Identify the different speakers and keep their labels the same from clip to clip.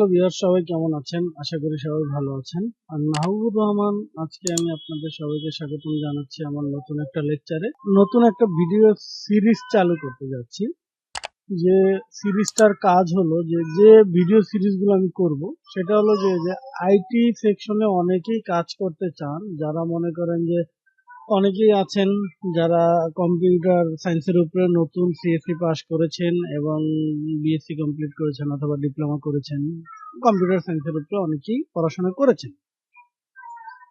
Speaker 1: Hello viewer, সবাই কেমন আছেন? আশা করি সবাই ভালো আছেন। আর মাহবুবুর রহমান, আজকে আমি আপনাদের সবাইকে স্বাগতম জানাচ্ছি আমার নতুন একটা লেকচারে। নতুন একটা ভিডিও সিরিজ চালু করতে যাচ্ছি। যে সিরিজটার কাজ হলো যে ভিডিও সিরিজগুলো আমি করব সেটা হলো যে আইটি সেকশনে অনেকেই কাজ করতে চান, যারা মনে করেন যে অনেকেই আছেন যারা কম্পিউটার সায়েন্সের উপরে নতুন সিএসসি পাস করেছেন এবং বিএসসি কমপ্লিট করেছেন অথবা ডিপ্লোমা করেছেন। কম্পিউটার সায়েন্সের উপরে অনেকেই পড়াশোনা করেছেন,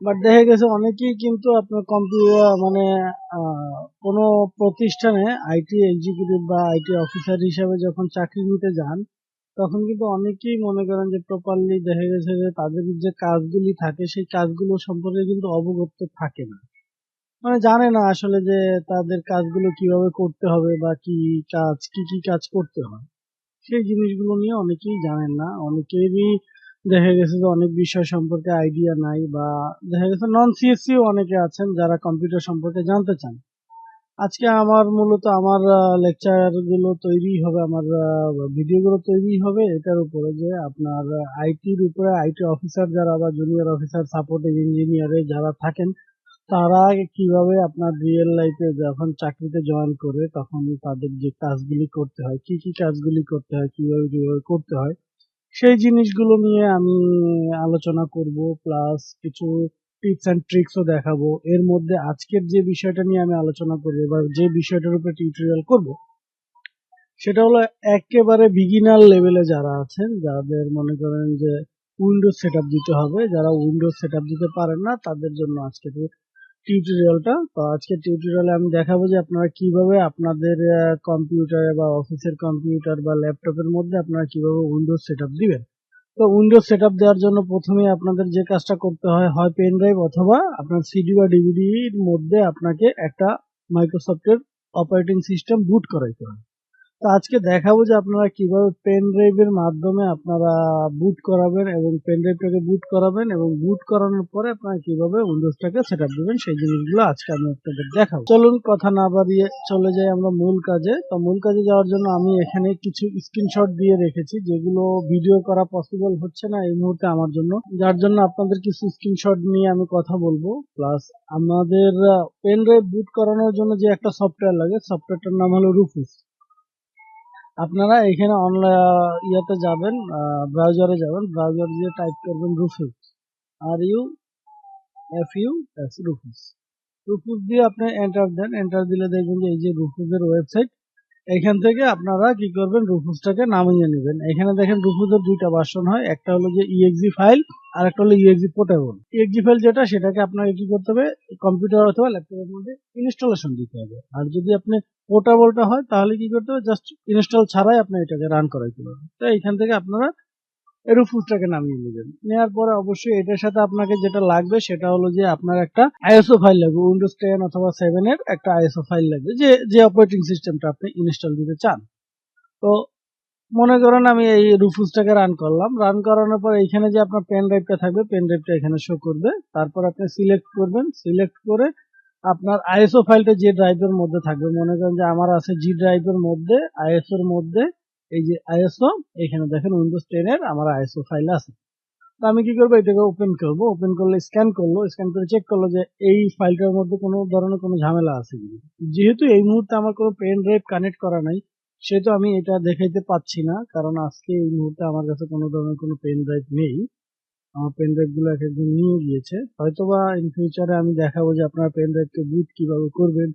Speaker 1: বাট দেখা গেছে অনেকেই কিন্তু আপনার কম্পিউটার মানে কোনো প্রতিষ্ঠানে আইটি এক্সিকিউটিভ বা আইটি অফিসার হিসাবে যখন চাকরি নিতে যান, তখন কিন্তু অনেকেই মনে করেন যে প্রপারলি দেখা গেছে যে তাদের যে কাজগুলি থাকে সেই কাজগুলো সম্পর্কে কিন্তু অবগত থাকে না। মানে জানে না আসলে যে তাদের কাজগুলো কিভাবে করতে হবে বা কি কাজ করতে হয়। সেই জিনিসগুলো নিয়ে অনেকেই জানেন না, অনেকেরই দেখা গেছে যে অনেক বিষয় সম্পর্কে আইডিয়া নাই, বা দেখা গেছে নন সিএসসি অনেকে আছেন যারা কম্পিউটার সম্পর্কে জানতে চান। আজকে আমার মূলত আমার লেকচার গুলো তৈরি হবে, আমার ভিডিও গুলো তৈরি হবে এটার উপরে যে আপনার আইটির উপরে আইটি অফিসার যারা বা জুনিয়র অফিসার সাপোর্টিং ইঞ্জিনিয়ারে যারা থাকেন, তারা কিভাবে আপনার রিয়েল লাইফে যখন চাকরিতে জয়েন করে তখন তাদের যে কাজগুলি করতে হয়, কি কাজগুলি করতে হয়, কিভাবে করতে হয়, সেই জিনিসগুলো নিয়ে আমি আলোচনা করব। প্লাস কিছু টিপস এন্ড ট্রিক্সও দেখাবো। এর মধ্যে আজকের যে বিষয়টা নিয়ে আমি আলোচনা করব বা যে বিষয়টার উপরে টিউটোরিয়াল করব সেটা হলো একেবারে বিগিনার লেভেলে যারা আছেন, যাদের মনে করেন যে উইন্ডোজ সেটআপ দিতে হবে, যারা উইন্ডোজ সেটআপ দিতে পারেন না তাদের জন্য আজকে টিউটোরিয়ালটা। তো আজকে টিউটোরিয়ালে আমি দেখাবো যে আপনারা কিভাবে আপনাদের কম্পিউটারে বা অফিসের কম্পিউটার বা ল্যাপটপের মধ্যে আপনারা কিভাবে উইন্ডোজ সেটআপ দিবেন। তো উইন্ডোজ সেটআপ দেওয়ার জন্য প্রথমেই আপনাদের যে কাজটা করতে হয়, হয় পেন ড্রাইভ অথবা আপনার সিডি বা ডিভিডির মধ্যে আপনাকে একটা মাইক্রোসফটের অপারেটিং সিস্টেম বুট করাইতে হয়। তো আজকে দেখাবো যে আপনারা কিভাবে পেন ড্রাইভের মাধ্যমে আপনারা বুট করাবেন এবং পেন ড্রাইভটাকে বুট করাবেন, এবং বুট করানোর পরে আপনারা কিভাবে উইন্ডোজটাকে সেটআপ দিবেন সেই জিনিসগুলো আজকে আমি আপনাদের দেখাবো। চলুন কথা না বাড়িয়ে চলে যাই আমরা মূল কাজে। তো মূল কাজে যাওয়ার জন্য আমি এখানে কিছু স্ক্রিনশট দিয়ে রেখেছি, যেগুলো ভিডিও করা পসিবল হচ্ছে না এই মুহূর্তে আমার জন্য, যার জন্য আপনাদের কিছু স্ক্রিনশট নিয়ে আমি কথা বলবো। প্লাস আমাদের পেন ড্রাইভ বুট করানোর জন্য যে একটা সফটওয়্যার লাগে, সফটওয়্যারটার নাম হলো রুফুস। আপনারা এখানে ইয়াতে যাবেন, ব্রাউজারে যাবেন, ব্রাউজার দিয়ে টাইপ করবেন রুফুস, RUFUS, রুফুস। রুফুস দিয়ে আপনি এন্টার দেন, এন্টার দিলে দেখবেন যে এই যে রুফুসের ওয়েবসাইট। এখান থেকে আপনারা কি করবেন, রুফুসটাকে নামিয়ে নেবেন। এখানে দেখেন রুফুসের দুইটা ভার্সন হয়, একটা হলো যে ইএক্সি ফাইল আর একটা হলো ইএক্সি পোর্টেবল। ইএক্সি ফাইল যেটা, সেটাকে আপনাকে কি করতে হবে, কম্পিউটার অথবা ল্যাপটপের মধ্যে ইনস্টলেশন দিতে হবে। আর যদি আপনি পোর্টেবলটা হয় তাহলে কি করতে হবে, জাস্ট ইনস্টল ছাড়াই আপনি এটাকে রান করাইতে পারবেন। তো এইখান থেকে আপনারা রুফুসটাকে নামিয়ে নেবেন। নেওয়ার পরে অবশ্যই এটার সাথে আপনাকে যেটা লাগবে সেটা হলো যে আপনার একটা আইএসও ফাইল লাগবে, উইন্ডোজ 10 অথবা 7 এর একটা আইএসও ফাইল লাগবে, যে যে অপারেটিং সিস্টেমটা আপনি ইনস্টল দিতে চান। তো মনে করেন আমি এই রুফুসটাকে রান করলাম, রান করানোর পর এখানে যে আপনার পেন ড্রাইভটা থাকবে, পেন ড্রাইভটা এখানে শো করবে। তারপর আপনি সিলেক্ট করবেন, সিলেক্ট করে আপনার আইএসও ফাইলটা যে ড্রাইভের মধ্যে থাকবে, মনে করেন যে আমার আছে জি ড্রাইভের মধ্যে, আইএসও এর মধ্যে, এই যে আইএসও, এখানে দেখেন উইন্ডোজ 10 এর আমার আইএসও ফাইল আছে। তো আমি কি করবো, এটাকে ওপেন করবো, ওপেন করলে স্ক্যান করলো, স্ক্যান করে চেক করলো যে এই ফাইলটার মধ্যে কোনো ধরনের কোনো ঝামেলা আছে কিনা। যেহেতু এই মুহূর্তে আমার কোনো পেন ড্রাইভ কানেক্ট করা নাই, সেহেতু আমি এটা দেখাইতে পাচ্ছি না, কারণ আজকে এই মুহূর্তে আমার কাছে কোনো ধরনের কোনো পেন ড্রাইভ নেই। আমার পেন ড্রাইভ গুলো এক একজন নিয়ে গিয়েছে, হয়তোবা ইন ফিউচারে আমি দেখাবো যে আপনারা পেন ড্রাইভকে বুট কিভাবে করবেন,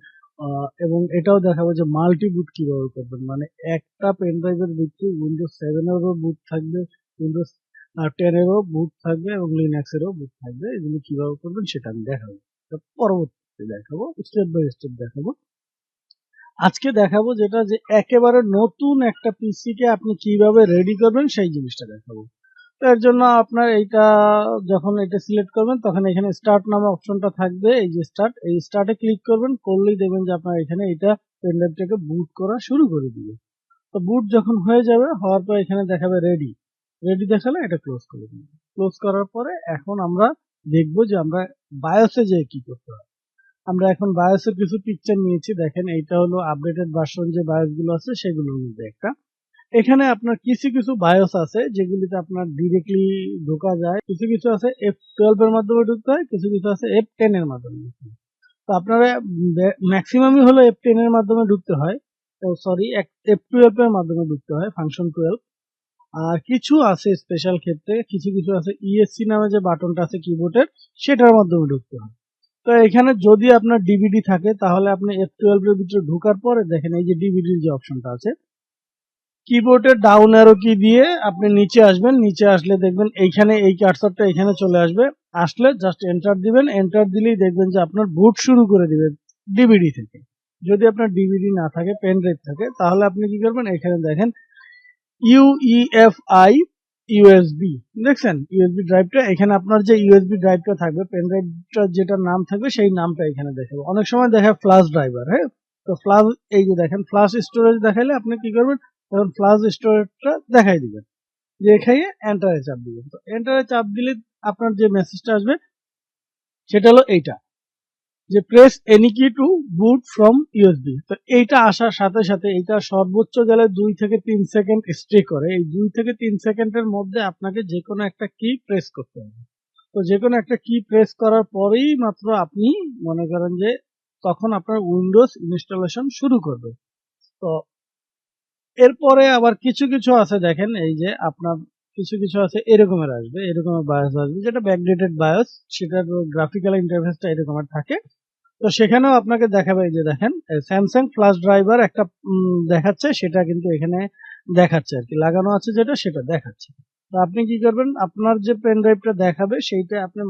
Speaker 1: এবং এটাও দেখাবো যে মাল্টি বুট কিভাবে করবেন, মানে একটা পেন ড্রাইভের ভিতরে উইন্ডোজ 7 এরও বুট থাকবে, উইন্ডোজ 10 এরও বুট থাকবে এবং লিনাক্স এরও বুট থাকবে। এগুলো কিভাবে করবেন সেটা আমি দেখাবো, পরবর্তীতে দেখাবো, স্টেপ বাই স্টেপ দেখাবো। আজকে দেখাবো যেটা, যে একেবারে নতুন একটা পিসি কে আপনি কিভাবে রেডি করবেন সেই জিনিসটা দেখাবো। তো এর জন্য আপনার এইটা, যখন এটা সিলেক্ট করবেন তখন এখানে স্টার্ট নামে অপশনটা থাকবে, এই যে স্টার্ট, এই স্টার্টে ক্লিক করবেন, করলেই দেখবেন যে আপনার এখানে এটা পেনড্রাইভটাকে বুট করা শুরু করে দিবে। তো বুট যখন হয়ে যাবে, হওয়ার পর এখানে দেখাবে রেডি, রেডি দেখালে এটা ক্লোজ করে দিবে। ক্লোজ করার পরে এখন আমরা দেখবো যে আমরা বায়োসে যেয়ে কি করতে হয়। আমরা এখন বায়োসের কিছু পিকচার নিয়েছি, দেখেন এইটা হলো আপডেটেড ভার্সন, যে বায়োস গুলো আছে সেগুলোর মধ্যে একটা। এখানে আপনার কিছু কিছু বায়োস আছে যেগুলিতে আপনার ডিরেক্টলি ঢোকা যায়, কিছু কিছু আছে F12 এর মাধ্যমে ঢুকতে হয়, কিছু কিছু আছে F10 এর মাধ্যমে ঢুকতে হয়। তো আপনারা ম্যাক্সিমামই হলো F10 এর মাধ্যমে ঢুকতে হয়, ও সরি F12 এর মাধ্যমে ঢুকতে হয়, ফাংশন 12। আর কিছু আছে স্পেশাল ক্ষেত্রে, কিছু কিছু আছে ESC নামে যে বাটনটা আছে কিবোর্ডের, সেটার মাধ্যমে ঢুকতে হয়। তো এখানে যদি আপনার ডিভিডি থাকে তাহলে আপনি F12 এর ভিতরে ঢোকার পরে দেখেন এই যে ডিভিডির যে অপশনটা আছে, কিবোর্ডের ডাউন অ্যারো কি দিয়ে আপনি নিচে আসবেন, নিচে আসলে দেখবেন এইখানে এই কার্সারটা এখানে চলে আসবে, আসলে জাস্ট এন্টার দিবেন, এন্টার দিলেই দেখবেন যে আপনার বুট শুরু করে দিবে ডিভিডি থেকে। যদি আপনার ডিভিডি না থাকে, পেন ড্রাইভ থাকে, তাহলে আপনি কি করবেন, এখানে দেখেন UEFI ইউএসবি, দেখছেন ইউএসবি ড্রাইভটা, এখানে আপনার যে ইউএসবি ড্রাইভটা থাকবে, পেন ড্রাইভটা যেটা নাম থাকবে সেই নামটা এখানে দেখাবে। অনেক সময় দেখায় ফ্ল্যাশ ড্রাইভার, হ্যাঁ, তো ফ্ল্যাশ, এই যে দেখেন ফ্ল্যাশ স্টোরেজ দেখাইলে আপনি কি করবেন, তখন ফ্ল্যাশ স্টোরেজটা দেখাই দিবেন, দেখাইয়ে এন্টারে চাপ দিবেন। তো এন্টারে চাপ দিলে আপনার যে মেসেজটা আসবে সেটা হলো এইটা, যে প্রেস এনি কি টু বুট ফ্রম ইউএসবি। তো এইটা আসার সাথে সাথে এইটা সর্বোচ্চ গেলে 2 থেকে 3 সেকেন্ড স্টে করে। এই 2 থেকে 3 সেকেন্ডের মধ্যে আপনাকে যে কোনো একটা কি প্রেস করতে হবে। তো যে কোনো একটা কি প্রেস করার পরেই মাত্র আপনি মনে করেন যে তখন আপনার উইন্ডোজ ইনস্টলেশন শুরু করবে। তো এরপরে আবার কিছু কিছু আছে, দেখেন এই যে আপনার কিছু কিছু আছে এরকমের আসবে, এরকমের বায়োস আসবে যেটা ব্যাকডেটেড বায়োস, সেটার গ্রাফিক্যাল ইন্টারফেসটা এরকমের থাকে। তো সেখানেও আপনাকে দেখাবে, এই যে দেখেন স্যামসাং ফ্ল্যাশ ড্রাইভার একটা দেখাচ্ছে, সেটা কিন্তু এখানে দেখাচ্ছে আর কি, লাগানো আছে যেটা সেটা দেখাচ্ছে। তো আপনি কি করবেন, আপনার যে পেন ড্রাইভটা দেখাবে সেইটা আপনি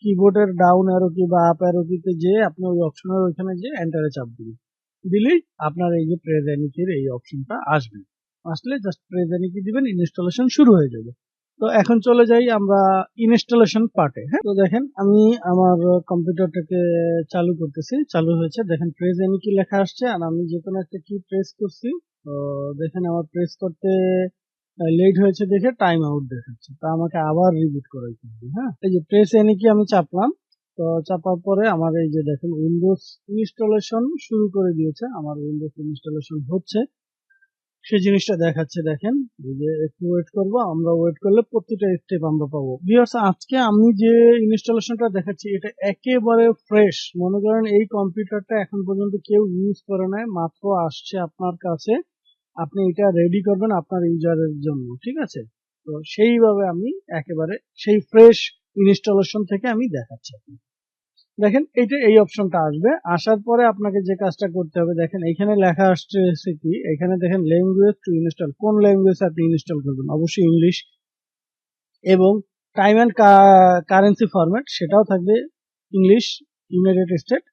Speaker 1: কিবোর্ডের ডাউন অ্যারো কি বা আপ অ্যারো কিতে যে আপনি ওই অপশনের ওইখানে যে এন্টারে চাপ দিবেন, দিলেই আপনার এই যে প্রেস এনিকির এই অপশনটা আসবে, আসলে জাস্ট প্রেস এনিকি দিবেন, ইনস্টলেশন শুরু হয়ে যাবে। তো এখন চলে যাই আমরা ইনস্টলেশন পার্টে। হ্যাঁ, তো দেখেন আমি আমার কম্পিউটারটাকে চালু করতেছি, চালু হয়েছে, দেখেন প্রেস এনি কি লেখা আসছে, আর আমি যে কোনো একটা কি প্রেস করছি। তো দেখেন আমার প্রেস করতে লেট হয়েছে দেখে টাইম আউট দেখাচ্ছে, তো আমাকে আবার রিবুট করে দিতে। হ্যাঁ, এই যে প্রেস এনি কি আমি চাপলাম, তো চাপার পরে আমার এই যে দেখেন উইন্ডোজ ইনস্টলেশন শুরু করে দিয়েছে, আমার উইন্ডোজ ইনস্টলেশন হচ্ছে, সেই জিনিসটা দেখাচ্ছে। দেখেন এই যে একটু ওয়েট করব, আমরা ওয়েট করলে প্রতিটা স্টেপ আমরা পাবো। ভিউয়ার্স, আজকে আমি যে ইনস্টলেশনটা দেখাচ্ছি এটা একেবারে ফ্রেশ, মনে করেন এই কম্পিউটারটা এখন পর্যন্ত কেউ ইউজ করে নাই, মাত্র আসছে আপনার কাছে, আপনি এটা রেডি করবেন আপনার ইউজারের জন্য, ঠিক আছে? তো সেইভাবে আমি একেবারে সেই ফ্রেশ ইনস্টলেশন থেকে আমি দেখাচ্ছি। দেখেন এইটা এই অপশনটা আসবে, আসার পরে আপনাকে যে কাজটা করতে হবে, দেখেন এখানে লেখা আসছে কি, এখানে দেখেন ল্যাঙ্গুয়েজ টু ইনস্টল, কোন ল্যাঙ্গুয়েজ আপনি ইনস্টল করবেন, অবশ্যই ইংলিশ, এবং টাইম অ্যান্ড কারেন্সি ফরম্যাট সেটাও থাকবে ইংলিশ, ইউনাইটেড স্টেট,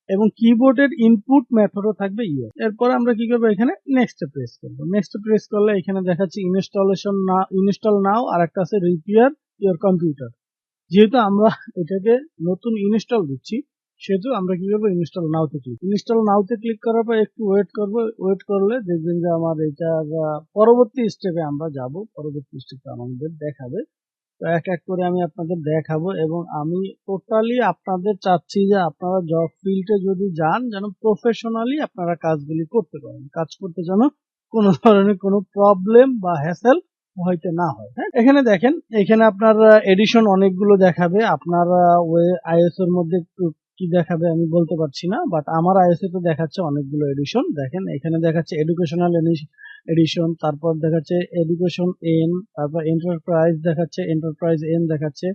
Speaker 1: এবং কিবোর্ডের ইনপুট মেথডও থাকবে ইউএস। এরপর আমরা কি করবো, এখানে নেক্সট প্রেস করবো, নেক্সট প্রেস করলে এখানে দেখাচ্ছে ইনস্টলেশন না, ইনস্টল নাও, আর একটা আছে রিপেয়ার ইওর কম্পিউটার। যেহেতু আমরা এটাকে নতুন ইনস্টল দিচ্ছি, সেহেতু আমরা কি করবো, ইনস্টল নাওতে ক্লিক, ইনস্টল নাওতে ক্লিক করার পর একটু ওয়েট করবো, ওয়েট করলে দেখবেন যে আমার এটার পরবর্তী স্টেপে আমরা যাব, পরবর্তী স্টেপে আমাদের দেখাবে। তো এক এক করে আমি আপনাদের দেখাবো, এবং আমি টোটালি আপনাদের চাচ্ছি যে আপনারা জব ফিল্ডে যদি যান, যেন প্রফেশনালি আপনারা কাজগুলি করতে পারেন, কাজ করতে যেন কোনো ধরনের কোনো প্রবলেম বা হ্যাসেল হইতে না হয়। হ্যাঁ, এখানে দেখেন, এখানে আপনার এডিশন অনেকগুলো দেখাবে, আপনার আইএস এর মধ্যে কি দেখাবে আমি বলতে পারছি না, বাট আমার আইএস এ তো দেখাচ্ছে অনেকগুলো এডিশন। দেখেন এখানে দেখাচ্ছে এডুকেশনাল এডিশন, তারপর দেখাচ্ছে এডুকেশন এন, তারপর এন্টারপ্রাইজ দেখাচ্ছে, এন্টারপ্রাইজ এন দেখাচ্ছে,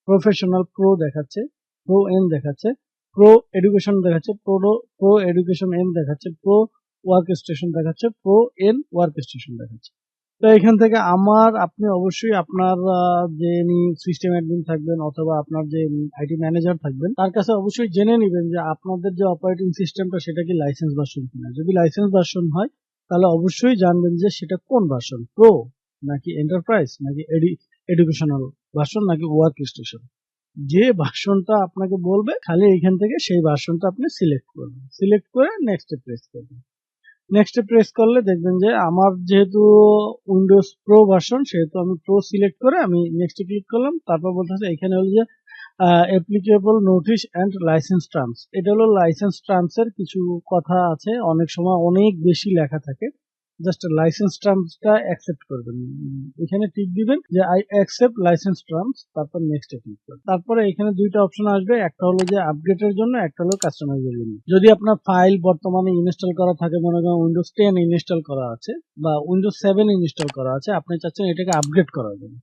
Speaker 1: প্রফেশনাল প্রো দেখাচ্ছে, প্রো এন দেখাচ্ছে, প্রো এডুকেশন দেখাচ্ছে, প্রো এডুকেশন এন দেখাচ্ছে, প্রো ওয়ার্ক স্টেশন দেখাচ্ছে, প্রো এন ওয়ার্ক স্টেশন দেখাচ্ছে। তো এখান থেকে আপনি অবশ্যই আপনার যে সিস্টেম অ্যাডমিন থাকবেন অথবা আপনার যে আইটি ম্যানেজার থাকবেন তার কাছে অবশ্যই জেনে নেবেন যে আপনাদের যে অপারেটিং সিস্টেমটা সেটা কি লাইসেন্স ভার্সন কিনা। যদি লাইসেন্স ভার্সন হয় তাহলে অবশ্যই জানবেন যে সেটা কোন ভার্সন, প্রো নাকি এন্টারপ্রাইজ নাকি এডুকেশনাল ভার্সন নাকি ওয়ার্ক স্টেশন। যে ভার্সনটা আপনাকে বলবে খালি এখান থেকে সেই ভার্সনটা আপনি সিলেক্ট করবেন, সিলেক্ট করে নেক্সট প্রেস করবেন। নেক্সট প্রেস করলে দেখবেন যে আমার যেহেতু উইন্ডোজ প্রো ভার্সন, সেহেতু আমি প্রো সিলেক্ট করে আমি নেক্সট ক্লিক করলাম। তারপর বলতেছে এখানে হলো যে applicable notice and licence terms, এটা হলো লাইসেন্স টার্মস এর কিছু কথা আছে, অনেক সময় অনেক বেশি লেখা থাকে, জাস্ট লাইসেন্স টার্মসটা অ্যাকসেপ্ট করবেন, এখানে টিক দিবেন যে আই অ্যাকসেপ্ট লাইসেন্স টার্মস, তারপর নেক্সট এ ক্লিক করবেন। তারপরে এখানে দুইটা অপশন আসবে, একটা হলো যে আপডেটের জন্য, একটা হলো কাস্টমাইজের জন্য। যদি আপনার ফাইল বর্তমানে ইনস্টল করা থাকে, মনে করেন উইন্ডোজ 10 ইনস্টল করা আছে বা উইন্ডোজ 7 ইনস্টল করা আছে, আপনি চাচ্ছেন এটাকে আপগ্রেড করার জন্য,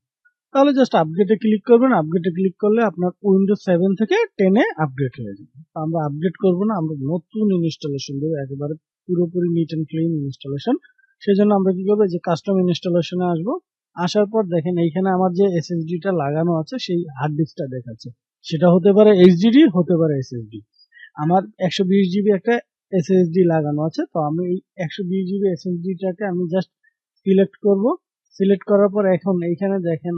Speaker 1: তাহলে জাস্ট আপগ্রেডে ক্লিক করবেন। আপগ্রেডে ক্লিক করলে আপনার উইন্ডোজ 7 থেকে 10 এ আপগ্রেড হয়ে যাবে। তো আমরা আপগ্রেড করব না, আমরা নতুন ইনস্টলেশন দেবো, একেবারে পুরোপুরি নিট এন্ড ক্লিন ইনস্টলেশন। সেজন্য আমরা কি করবো, যে কাস্টম ইনস্টলেশনে আসবো। আসার পর দেখেন এইখানে আমার যে এসএসডিটা লাগানো আছে সেই হার্ড ডিস্কটা দেখাচ্ছে, সেটা হতে পারে এইচডিডি, হতে পারে এসএসডি। আমার 120 জিবি একটা এসএসডি লাগানো আছে, তো আমি এই 120 জিবি এসএসডিটাকে আমি জাস্ট সিলেক্ট করব। সিলেক্ট করার পর এখন এইখানে দেখেন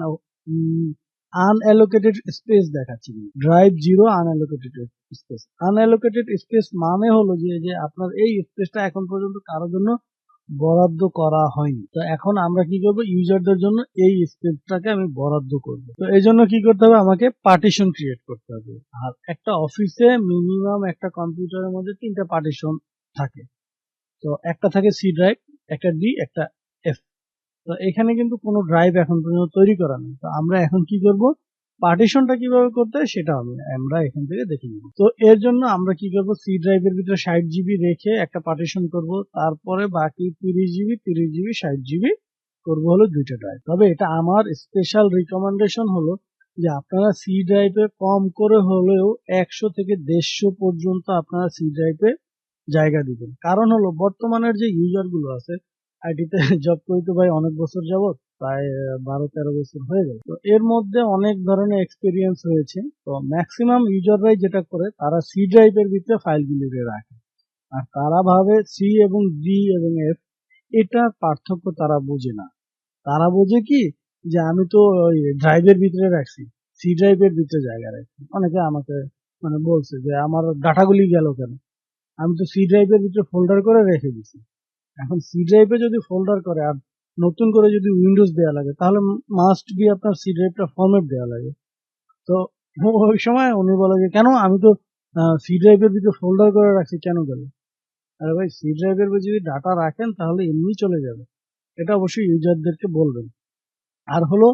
Speaker 1: আনঅ্যালোকেটেড স্পেস দেখাচ্ছি, ড্রাইভ 0 আনঅ্যালোকেটেড স্পেস। আনঅ্যালোকেটেড স্পেস মানে হলো যে আপনার এই স্পেসটা এখন পর্যন্ত কারোর জন্য বরাদ্দ করা হয়নি। তো এখন আমরা কি করব, ইউজারদের জন্য এই স্পেসটাকে আমি বরাদ্দ করব। তো এই জন্য কি করতে হবে, আমাকে পার্টিশন ক্রিয়েট করতে হবে। আর একটা অফিসে মিনিমাম একটা কম্পিউটারের মধ্যে 3টা পার্টিশন থাকে। তো একটা থাকে সি ড্রাইভ, একটা ডি, একটা এফ। তো এখানে কিন্তু কোনো ড্রাইভ এখন পর্যন্ত তৈরি করা নেই। তো আমরা এখন কি করব, পার্টিশনটা কিভাবে করতে হয় সেটা আমরা এখান থেকে দেখে নিব। তো এর জন্য আমরা কি করব, সি ড্রাইভের ভিতরে 60 জিবি রেখে একটা পার্টিশন করব, তারপরে বাকি 30 জিবি 30 জিবি 60 জিবি করব হলো দুইটা ড্রাইভ। তবে এটা আমার স্পেশাল রিকমেন্ডেশন হলো যে আপনারা সি ড্রাইভে কম করে হলেও 100 থেকে 150 পর্যন্ত আপনারা সি ড্রাইভে জায়গা দিবেন। কারণ হলো বর্তমানের যে ইউজার গুলো আছে, আইটিতে জব করি তো ভাই অনেক বছর যাবত, প্রায় 12-13 বছর হয়ে গেল। তো এর মধ্যে অনেক ধরনের এক্সপিরিয়েন্স হয়েছে। তো ম্যাক্সিমাম ইউজাররাই যেটা করে, তারা সি ড্রাইভের ভিতরে ফাইলগুলি রাখে, আর তারা ভাবে সি এবং ডি এবং এফ এটার পার্থক্য তারা বোঝে না। তারা বোঝে কি, যে আমি তো ওই ড্রাইভের ভিতরে রাখছি, সি ড্রাইভের ভিতরে জায়গা রাখছি। অনেকে আমাকে মানে বলছে যে আমার ডাটাগুলি গেল কেন, আমি তো সি ড্রাইভের ভিতরে ফোল্ডার করে রেখে দিছি। এখন সি ড্রাইভে যদি ফোল্ডার করে আর নতুন করে যদি উইন্ডোজ দেওয়া লাগে, তাহলে মাস্ট বি আপনার সি ড্রাইভটা ফরম্যাট দেওয়া লাগে। তো ওই সময় উনি বলে যে কেন, আমি তো সি ড্রাইভের ভিতরে ফোল্ডার করে রাখছি, কেন গেল? আরে ভাই, সি ড্রাইভের ভিতরে যদি ডাটা রাখেন তাহলে এমনি চলে যাবে, এটা অবশ্যই ইউজারদেরকে বলবেন। আর হলো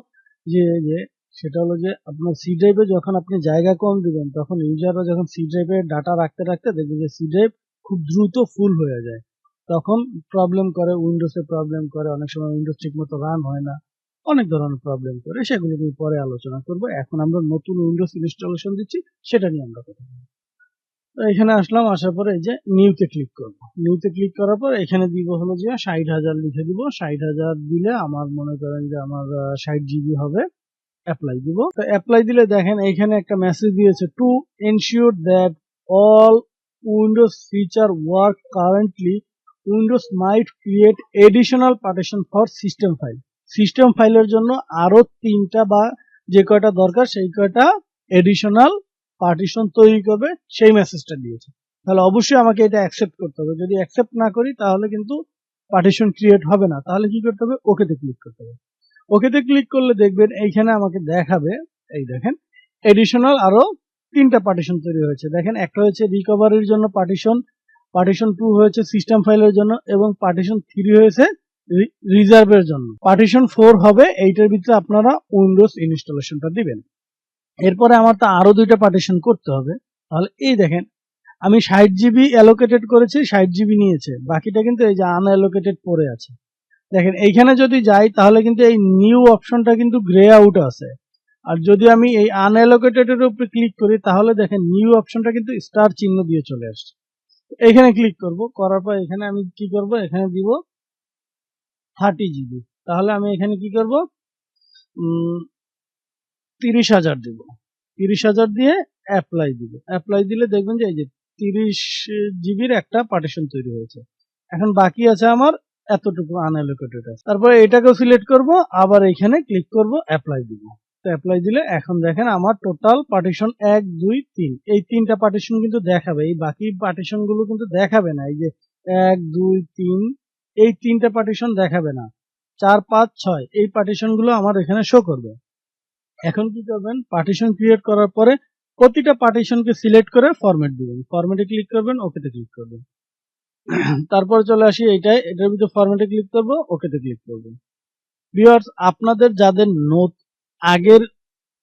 Speaker 1: যে সেটা হলো যে আপনার সি ড্রাইভে যখন আপনি জায়গা কম দিবেন, তখন ইউজাররা যখন সি ড্রাইভে ডাটা রাখতে রাখতে দেখবে যে সি ড্রাইভ খুব দ্রুত ফুল হয়ে যায়, তখন প্রবলেম করে, উইন্ডোজে প্রবলেম করে, অনেক সময় উইন্ডোজ ঠিক মতো রান হয় না, অনেক ধরনের প্রবলেম করে। সেগুলো নিয়ে পরে আলোচনা করব। এখন আমরা নতুন উইন্ডোজ ইনস্টলেশন দিচ্ছি, সেটা নিয়ে আমরা কথা বলবো। তো এখানে আসলাম, আসার পরে এই যে নিউতে ক্লিক করব। নিউতে ক্লিক করার পর এখানে দিব হলো যে 60,000 লিখে দিব। 60,000 দিলে আমার মনে করেন যে আমার 60 জিবি হবে। অ্যাপ্লাই দিব। তো অ্যাপ্লাই দিলে দেখেন এইখানে একটা মেসেজ দিয়েছে, to ensure that all Windows feature work currently Windows might create additional partition for system file. System ফাইলের জন্য আরো 3টা বা যে কয়টা দরকার সেই কয়টা এডিশনাল পার্টিশন তৈরি করবে, সেই মেসেজটা দিয়েছে। তাহলে অবশ্যই আমাকে এটা অ্যাকসেপ্ট করতে হবে। যদি অ্যাকসেপ্ট না করি তাহলে কিন্তু পার্টিশন ক্রিয়েট হবে না। তাহলে কি করতে হবে, ওকেতে ক্লিক করতে হবে। ওকেতে ক্লিক করলে দেখবেন এইখানে আমাকে দেখাবে, এই দেখেন এডিশনাল আরো 3টা পার্টিশন তৈরি হয়েছে। দেখেন একটা হয়েছে রিকভারির জন্য পার্টিশন, পার্টিশন 2 হয়েছে সিস্টেম ফাইলের জন্য, এবং পার্টিশন 3 হয়েছে রিজার্ভের জন্য। পার্টিশন 4 হবে এইটার ভিতরে আপনারা উইন্ডোজ ইনস্টলেশনটা দিবেন। এরপরে আমার তো আরো 2টা পার্টিশন করতে হবে। তাহলে এই দেখেন আমি 60 জিবি অ্যালোকেটেড করেছি, 60 জিবি নিয়েছে, বাকিটা কিন্তু এই যে আনঅ্যালোকেটেড পড়ে আছে। দেখেন এইখানে যদি যাই তাহলে কিন্তু এই নিউ অপশনটা কিন্তু গ্রে আউট আছে। আর যদি আমি এই আনঅ্যালোকেটেড এর উপরে ক্লিক করি তাহলে দেখেন নিউ অপশনটা কিন্তু স্টার চিহ্ন দিয়ে চলে আসছে। এখানে ক্লিক করব, করার পর এখানে আমি কি করব, এখানে দিব 30 জিবি। তাহলে আমি এখানে কি করব, 30,000 দিব। 30,000 দিয়ে অ্যাপ্লাই দিব। অ্যাপ্লাই দিলে দেখবেন যে এই যে 30 জিবির একটা পার্টিশন তৈরি হয়েছে। এখন বাকি আছে আমার এতটুকু আনঅ্যালোকেটেড আছে। তারপরে এটাকেও সিলেক্ট করব, আবার এখানে ক্লিক করব, অ্যাপ্লাই দিব। তো অ্যাপ্লাই দিলে এখন দেখেন আমার টোটাল পার্টিশন 1 2 3, এই 3টা পার্টিশন কিন্তু দেখাবে, এই বাকি পার্টিশন গুলো কিন্তু দেখাবে না। এই যে 1 2 3, এই 3টা পার্টিশন দেখাবে না। 4 5 6 এই পার্টিশন গুলো আমার এখানে শো করবে। এখন কি করবেন, পার্টিশন ক্রিয়েট করার পরে প্রতিটা পার্টিশনকে সিলেক্ট করে ফরম্যাট দিবেন। ফরম্যাটে ক্লিক করবেন, ওকেতে ক্লিক করবেন। তারপরে চলে আসি এইটাই, এটার ভিতরে ফরম্যাটে ক্লিক করব, ওকেতে ক্লিক করব। ভিউয়ার্স, আপনাদের যাদের আগের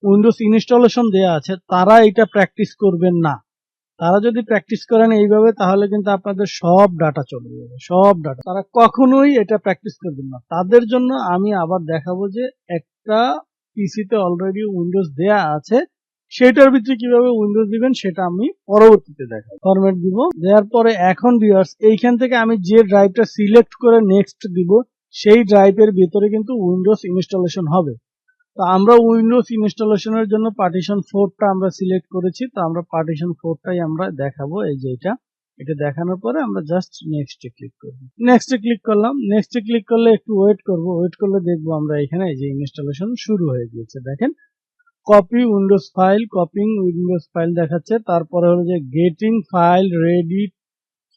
Speaker 1: উইন্ডোজ ইনস্টলেশন দেয়া আছে তারা এটা প্র্যাকটিস করবেন না। তারা যদি প্র্যাকটিস করেন এইভাবে তাহলে কিন্তু আপনাদের সব ডাটা চলে যাবে, সব ডাটা। তারা কখনোই এটা প্র্যাকটিস করবেন না। তাদের জন্য আমি আবার দেখাবো যে একটা পিসিতে অলরেডি উইন্ডোজ দেয়া আছে, সেটার ভিতরে কিভাবে উইন্ডোজ দিবেন সেটা আমি পরবর্তীতে দেখাবো। ফরম্যাট দিব, দেওয়ার পরে এখন ভিউয়ার্স এইখান থেকে আমি যে ড্রাইভটা সিলেক্ট করে নেক্সট দিব সেই ড্রাইভের ভিতরে কিন্তু উইন্ডোজ ইনস্টলেশন হবে। তো আমরা উইন্ডোজ ইনস্টলেশনের জন্য পার্টিশন 4টা আমরা সিলেক্ট করেছি, তো আমরা পার্টিশন 4টাই আমরা দেখাবো। এই যে এটা দেখানোর পরে আমরা জাস্ট নেক্সটে ক্লিক করব। নেক্সটে ক্লিক করলাম, নেক্সটে ক্লিক করলে একটু ওয়েট করব, ওয়েট করলে দেখবো আমরা এখানে এই যে ইনস্টলেশন শুরু হয়ে গিয়েছে। দেখেন copy Windows file, copying Windows file দেখাচ্ছে। তারপরে হলো যে getting file ready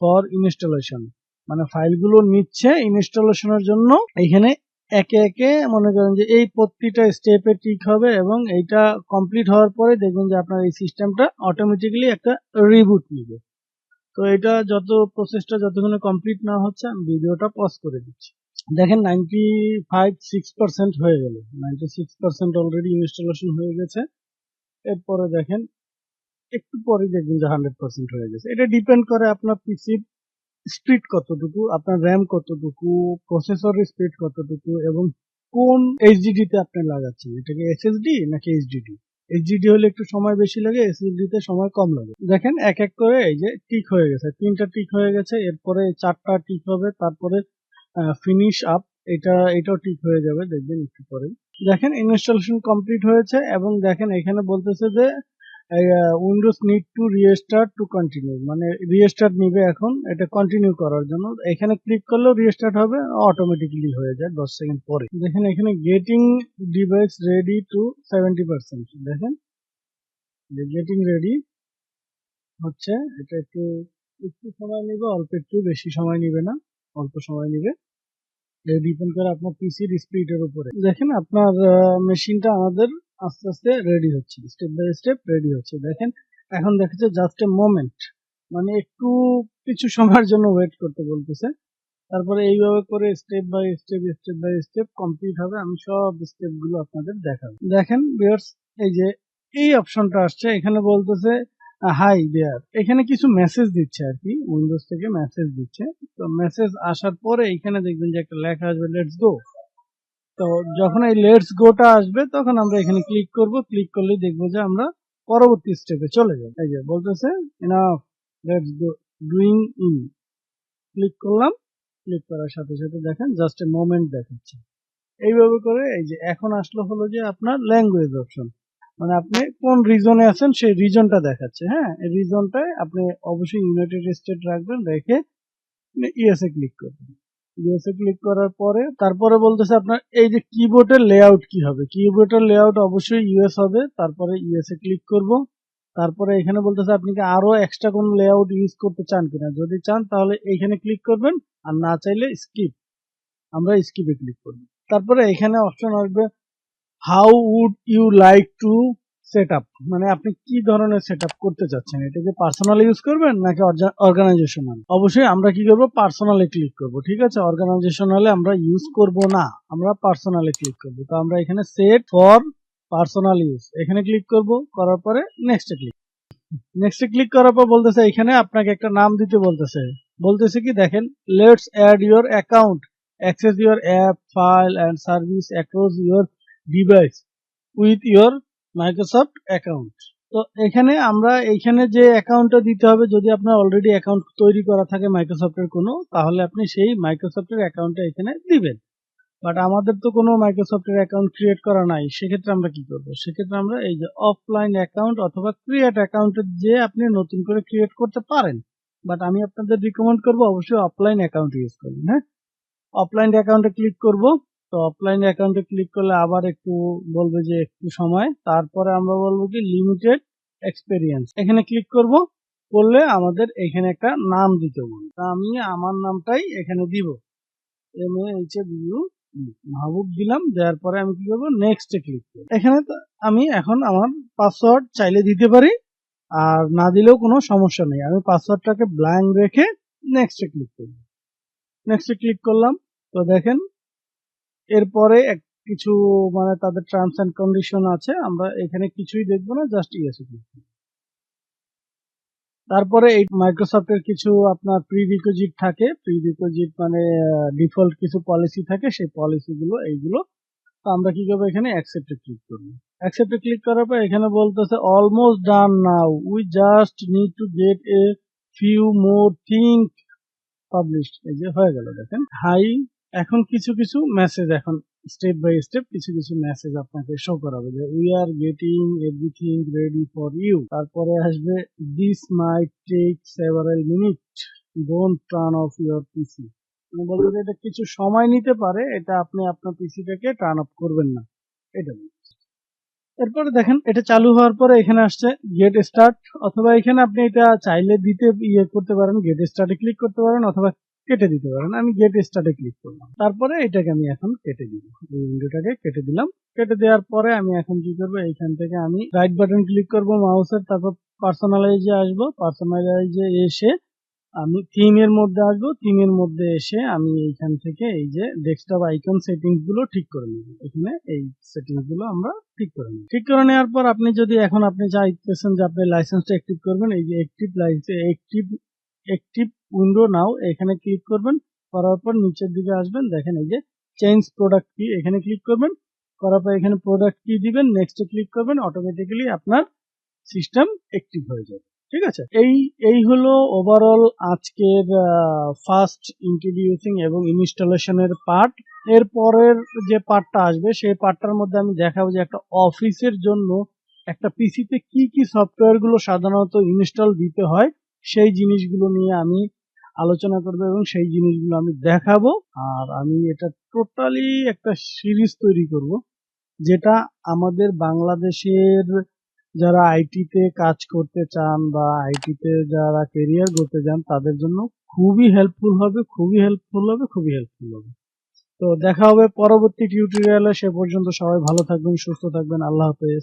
Speaker 1: for installation, মানে ফাইলগুলো নিচ্ছে ইনস্টলেশনের জন্য। এখানে একে একে মনে করেন যে এই প্রতিটা স্টেপে টিক হবে এবং এইটা কমপ্লিট হওয়ার পরে দেখবেন যে আপনার এই সিস্টেমটা অটোমেটিক্যালি একটা রিবুট নেবে। তো এটা প্রসেসটা যতক্ষণ কমপ্লিট না হচ্ছে আমি ভিডিওটা পজ করে দিচ্ছি। দেখেন 95-6% হয়ে গেল, 96% অলরেডি ইনস্টলেশন হয়ে গেছে। এরপরে দেখেন একটু পরে দেখবেন যে 100% হয়ে গেছে। এটা ডিপেন্ড করে আপনার পিসির স্পিড কতটুকু, আপনার র্যাম কতটুকু, প্রসেসরের স্পিড কতটুকু এবং কোন এইচডিডি তে আপনি লাগাচ্ছেন, এটাকে এসএসডি নাকি এইচডিডি। এইচডিডি হলে একটু সময় বেশি লাগে, এসএসডি তে সময় কম লাগে। দেখেন এক এক করে এই যে টিক হয়ে গেছে, 3টা টিক হয়ে গেছে, এরপরে 4টা টিক হবে, তারপরে ফিনিশ আপ, এটাও টিক হয়ে যাবে দেখবেন একটু পরে। দেখেন ইনস্টলেশন কমপ্লিট হয়েছে এবং দেখেন এখানে বলতেছে যে Windows need to restart to continue, মানে রিস্টার্ট নিবে এখন এটা কন্টিনিউ করার জন্য। এখানে ক্লিক করলেও রিস্টার্ট হবে, অটোমেটিক্যালি হয়ে যায় 10 সেকেন্ড পরে। দেখেন এখানে গেটিং ডিভাইস রেডি টু 70%, দেখেন গেটিং রেডি হচ্ছে। এটা একটু একটু সময় নিবে, অল্প একটু, বেশি সময় নিবে না, অল্প সময় নিবে। ডিপেন্ড করে আপনার পিসির স্পিডের উপরে। দেখেন আপনার মেশিনটা আমাদের আস্তে আস্তে রেডি হচ্ছে, স্টেপ বাই স্টেপ রেডি হচ্ছে। দেখেন এখন দেখাচ্ছে জাস্ট এ মোমেন্ট, মানে একটু কিছু সময়ের জন্য ওয়েট করতে বলতেছে। তারপরে এইভাবে করে স্টেপ বাই স্টেপ কমপ্লিট হবে। আমি সব স্টেপ গুলো আপনাদের দেখাবো। দেখেন ভিউয়ার্স, এই যে এই অপশনটা আসছে, এখানে বলতেছে হাই দেয়ার, এখানে কিছু মেসেজ দিচ্ছে আর কি, উইন্ডোজ থেকে মেসেজ দিচ্ছে। তো মেসেজ আসার পরে এখানে দেখবেন যে একটা লেখা আসবে লেটস গো। তো যখন এই লেটস গোটা আসবে তখন আমরা এখানে ক্লিক করব, ক্লিক করলে দেখবো যে আমরা পরবর্তী স্টেপে চলে যাব। এই যে বলতেছে enough, let's go doing in, click করলাম। ক্লিক করার সাথে সাথে দেখেন জাস্ট এ মোমেন্ট দেখাচ্ছে। এইভাবে করে এই যে এখন আসলো হলো যে আপনার ল্যাঙ্গুয়েজ অপশন, মানে আপনি কোন রিজনে আছেন সেই রিজনটা দেখাচ্ছে। হ্যাঁ, এই রিজনটায় আপনি অবশ্যই ইউনাইটেড স্টেট রাখবেন, রেখে ইউএসএ ক্লিক করবেন। ইউএসএ ক্লিক করার পরে তারপরে বলতেছে আপনার এই যে কিবোর্ডের লেআউট কি হবে, কিবোর্ডের লেআউট অবশ্যই ইউএস হবে। তারপরে ইউএসএ ক্লিক করব। তারপরে এখানে বলতেছে আপনি কি আরো এক্সট্রা কোন লেআউট ইউজ করতে চান কিনা, যদি চান তাহলে এইখানে ক্লিক করবেন, আর না চাইলে স্কিপ, আমরা স্কিপে ক্লিক করব। তারপরে এখানে অপশন আসবে how would you like to set up, মানে আপনি কি ধরনের সেট আপ করতে চাচ্ছেন, এটাকে পার্সোনাল ইউজ করবেন নাকি অর্গানাইজেশনাল। অবশ্যই আমরা কি করব, পার্সোনালে ক্লিক করব, ঠিক আছে। অর্গানাইজেশনালে আমরা ইউজ করব না, আমরা পার্সোনালে ক্লিক করব। তো আমরা এখানে সেট ফর পার্সোনাল ইউজ এখানে ক্লিক করব, করার পরে নেক্সটে ক্লিক করার পর বলতেছে এখানে আপনাকে একটা নাম দিতে বলতেছে কি দেখেন, let's add your account, access your app file and service across your device with your Microsoft account. তো এখানে আমরা এইখানে যে অ্যাকাউন্টটা দিতে হবে, যদি আপনার অলরেডি অ্যাকাউন্ট তৈরি করা থাকে মাইক্রোসফটের কোনো, তাহলে আপনি সেই মাইক্রোসফটের অ্যাকাউন্টটা এখানে দিবেন। বাট আমাদের তো কোনো মাইক্রোসফটের অ্যাকাউন্ট ক্রিয়েট করা নাই, সেক্ষেত্রে আমরা কি করব, সেক্ষেত্রে আমরা এই যে অফলাইন অ্যাকাউন্ট অথবা ক্রিয়েট অ্যাকাউন্টে যে আপনি নতুন করে ক্রিয়েট করতে পারেন, বাট আমি আপনাদের রিকমেন্ড করব অবশ্যই অফলাইন অ্যাকাউন্ট ইউজ করবেন। হ্যাঁ, অফলাইন অ্যাকাউন্টে ক্লিক করব। তো অফলাইন অ্যাকাউন্টে ক্লিক করলে আবার একটু বলবে যে একটু সময়, তারপরে আমরা বলবো কি লিমিটেড এক্সপেরিয়েন্স, এখানে ক্লিক করব। করলে আমাদের এখানে একটা নাম দিতে বলবে, তা আমি আমার নামটাই এখানে দিব, MAHBU মাহবুব দিলাম। দেওয়ার পরে আমি কি করবো, নেক্সটে ক্লিক করব। এখানে আমি এখন আমার পাসওয়ার্ড চাইলে দিতে পারি, আর না দিলেও কোনো সমস্যা নেই। আমি পাসওয়ার্ডটাকে ব্ল্যাঙ্ক রেখে নেক্সটে ক্লিক করব। নেক্সটে ক্লিক করলাম। তো দেখেন এরপরে কিছু মানে তাদের টার্মস এন্ড কন্ডিশন আছে, আমরা এখানে কিছুই দেখবো না, জাস্ট ইয়েসে ক্লিক করব। তারপরে এই মাইক্রোসফটের কিছু আপনার প্রিরিকুইজিট থাকে, প্রিরিকুইজিট মানে ডিফল্ট কিছু পলিসি থাকে, সেই পলিসিগুলো এইগুলো। তো আমরা কি করবো, এখানে অ্যাকসেপ্টে ক্লিক করবো। অ্যাকসেপ্টে ক্লিক করার পর এখানে বলতেছে almost done now, we just need to get a few more things published. এই যে হয়ে গেল, দেখেন হাই। এখন কিছু কিছু মেসেজ, এখন স্টেপ বাই স্টেপ কিছু কিছু মেসেজ আপনাকে শো করাবে যে we are getting everything ready for you. তারপরে আসবে this might take several minutes, don't turn off your PC. বলতে যে এটা কিছু সময় নিতে পারে, এটা আপনি আপনার পিসিটাকে টার্ন অফ করবেন না, এটা। এরপরে দেখেন এটা চালু হওয়ার পরে এখানে আসছে গেট স্টার্ট, অথবা এখানে আপনি এটা চাইলে দিতে করতে পারেন, গেট স্টার্টে ক্লিক করতে পারেন অথবা কেটে দিতে পারেন। আমি গেট স্টার্টে ক্লিক করলাম। তারপরে এটাকে আমি এখন কেটে দিব, এই উইন্ডোটাকে কেটে দিলাম। কেটে দেওয়ার পরে আমি এখন কি করব, এইখান থেকে আমি রাইট বাটন ক্লিক করব মাউসের, তারপর পার্সোনালাইজে আসবো। পার্সোনালাইজে এসে আমি থিমের মধ্যে আসবো। থিমের মধ্যে এসে আমি এইখান থেকে এই যে ডেস্কটপ আইকন সেটিংস গুলো ঠিক করে নেব। এখানে এই সেটিংস গুলো আমরা ঠিক করে নেব। ঠিক করে নেওয়ার পর আপনি যদি এখন আপনি চাইতেছেন যে আপনি লাইসেন্সটা অ্যাক্টিভ করবেন, এই যে অ্যাক্টিভ উইন্ডো নাও এখানে ক্লিক করবেন। করার পর নিচের দিকে আসবেন, দেখেন এই যে চেঞ্জ প্রোডাক্ট কি, এখানে ক্লিক করবেন। করার পর এখানে প্রোডাক্ট কি দিবেন, নেক্সটে ক্লিক করবেন, অটোমেটিক্যালি আপনার সিস্টেম অ্যাক্টিভ হয়ে যাবে। ঠিক আছে, এই হলো ওভারঅল আজকের ফার্স্ট ইন্ট্রোডিউসিং এবং ইনস্টলেশনের পার্ট। এর পরের যে পার্টটা আসবে সেই পার্টটার মধ্যে আমি দেখাবো যে একটা অফিসের জন্য একটা পিসিতে কি কি সফটওয়্যার গুলো সাধারণত ইনস্টল দিতে হয়, সেই জিনিসগুলো নিয়ে আমি আলোচনা করব এবং সেই জিনিসগুলো আমি দেখাবো। আর আমি এটা টোটালি একটা সিরিজ তৈরি করব, যেটা আমাদের বাংলাদেশের যারা আইটিতে কাজ করতে চান বা আইটিতে যারা কেরিয়ার করতে চান তাদের জন্য খুবই হেল্পফুল হবে, খুবই হেল্পফুল হবে, খুবই হেল্পফুল হবে। তো দেখা হবে পরবর্তী টিউটোরিয়ালে। সে পর্যন্ত সবাই ভালো থাকবেন, সুস্থ থাকবেন। আল্লাহ হাফেজ।